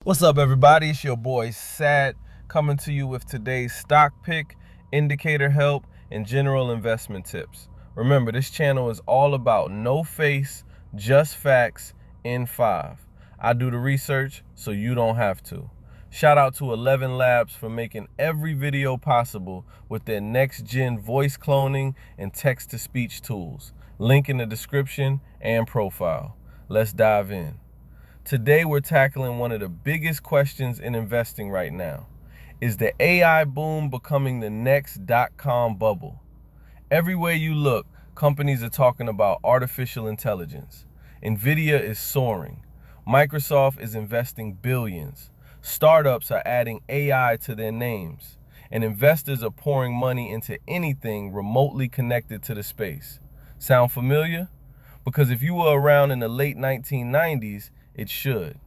What's up, everybody? It's your boy Sat coming to you with today's stock pick, indicator help, and general investment tips. Remember, this channel is all about no face, just facts in 5. I do the research so you don't have to. Shout out to 11 Labs for making every video possible with their next-gen voice cloning and text-to-speech tools. Link in the description and profile. Let's dive in. Today, we're tackling one of the biggest questions in investing right now. Is the AI boom becoming the next dot-com bubble? Everywhere you look, companies are talking about artificial intelligence. Nvidia is soaring. Microsoft is investing billions. Startups are adding AI to their names. And investors are pouring money into anything remotely connected to the space. Sound familiar? Because if you were around in the late 1990s, it should.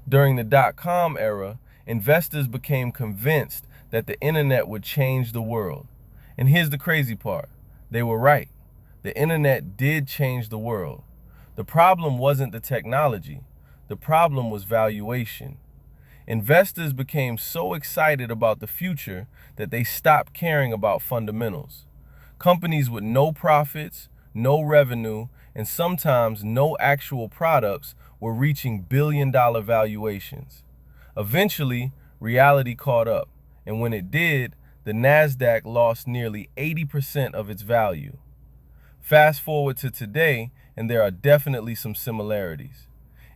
During the dot-com era, investors became convinced that the internet would change the world. And here's the crazy part. They were right. The internet did change the world. The problem wasn't the technology. The problem was valuation. Investors became so excited about the future that they stopped caring about fundamentals. Companies with no profits, no revenue, and sometimes no actual products were reaching billion-dollar valuations. Eventually, reality caught up, and when it did, the Nasdaq lost nearly 80% of its value. Fast forward to today, and there are definitely some similarities.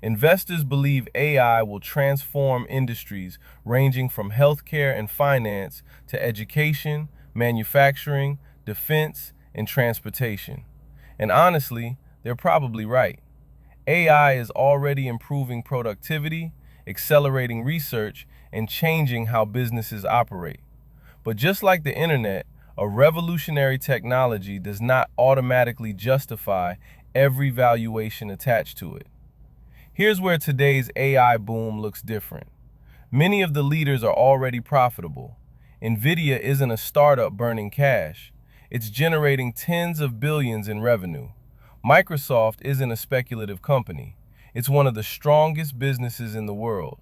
Investors believe AI will transform industries ranging from healthcare and finance to education, manufacturing, defense, and transportation. And honestly, they're probably right. AI is already improving productivity, accelerating research, and changing how businesses operate. But just like the internet, a revolutionary technology does not automatically justify every valuation attached to it. Here's where today's AI boom looks different. Many of the leaders are already profitable. Nvidia isn't a startup burning cash. It's generating tens of billions in revenue. Microsoft isn't a speculative company. It's one of the strongest businesses in the world.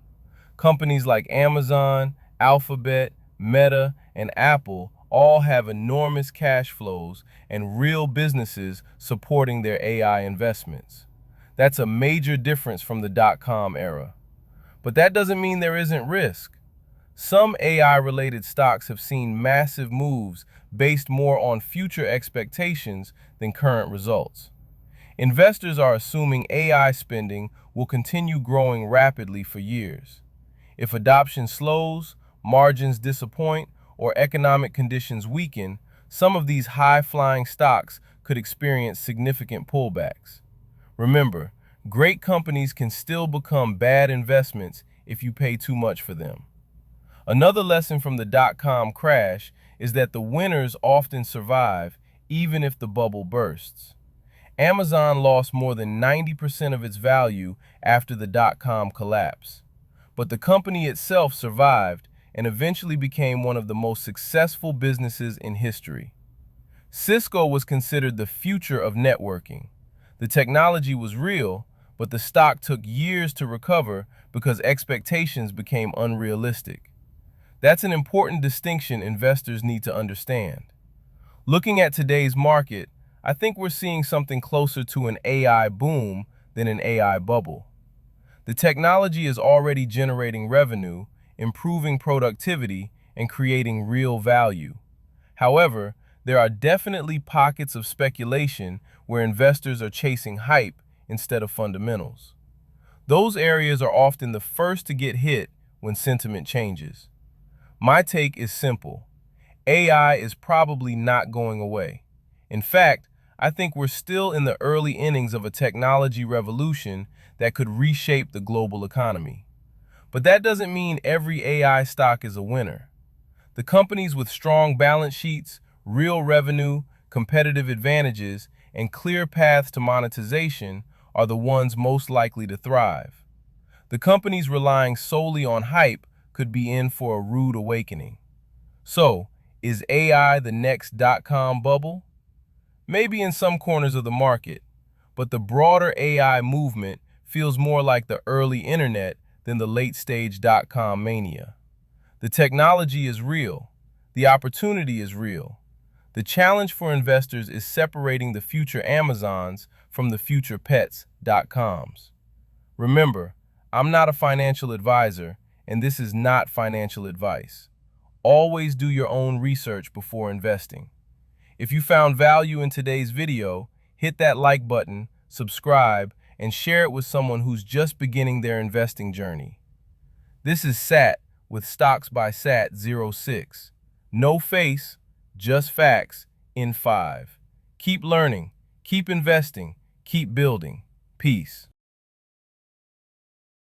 Companies like Amazon, Alphabet, Meta, and Apple all have enormous cash flows and real businesses supporting their AI investments. That's a major difference from the dot-com era. But that doesn't mean there isn't risk. Some AI-related stocks have seen massive moves based more on future expectations than current results. Investors are assuming AI spending will continue growing rapidly for years. If adoption slows, margins disappoint, or economic conditions weaken, some of these high-flying stocks could experience significant pullbacks. Remember, great companies can still become bad investments if you pay too much for them. Another lesson from the dot-com crash is that the winners often survive even if the bubble bursts. Amazon lost more than 90% of its value after the dot-com collapse. But the company itself survived and eventually became one of the most successful businesses in history. Cisco was considered the future of networking. The technology was real, but the stock took years to recover because expectations became unrealistic. That's an important distinction investors need to understand. Looking at today's market, I think we're seeing something closer to an AI boom than an AI bubble. The technology is already generating revenue, improving productivity, and creating real value. However, there are definitely pockets of speculation where investors are chasing hype instead of fundamentals. Those areas are often the first to get hit when sentiment changes. My take is simple. AI is probably not going away. In fact, I think we're still in the early innings of a technology revolution that could reshape the global economy. But that doesn't mean every AI stock is a winner. The companies with strong balance sheets, real revenue, competitive advantages, and clear paths to monetization are the ones most likely to thrive. The companies relying solely on hype could be in for a rude awakening. So, is AI the next dot-com bubble? Maybe in some corners of the market, but the broader AI movement feels more like the early internet than the late-stage dot-com mania. The technology is real. The opportunity is real. The challenge for investors is separating the future Amazons from the future pets.coms. Remember, I'm not a financial advisor, and this is not financial advice. Always do your own research before investing. If you found value in today's video, hit that like button, subscribe, and share it with someone who's just beginning their investing journey. This is Sat with Stocks by Sat06. No face, just facts in 5. Keep learning, keep investing, keep building. Peace.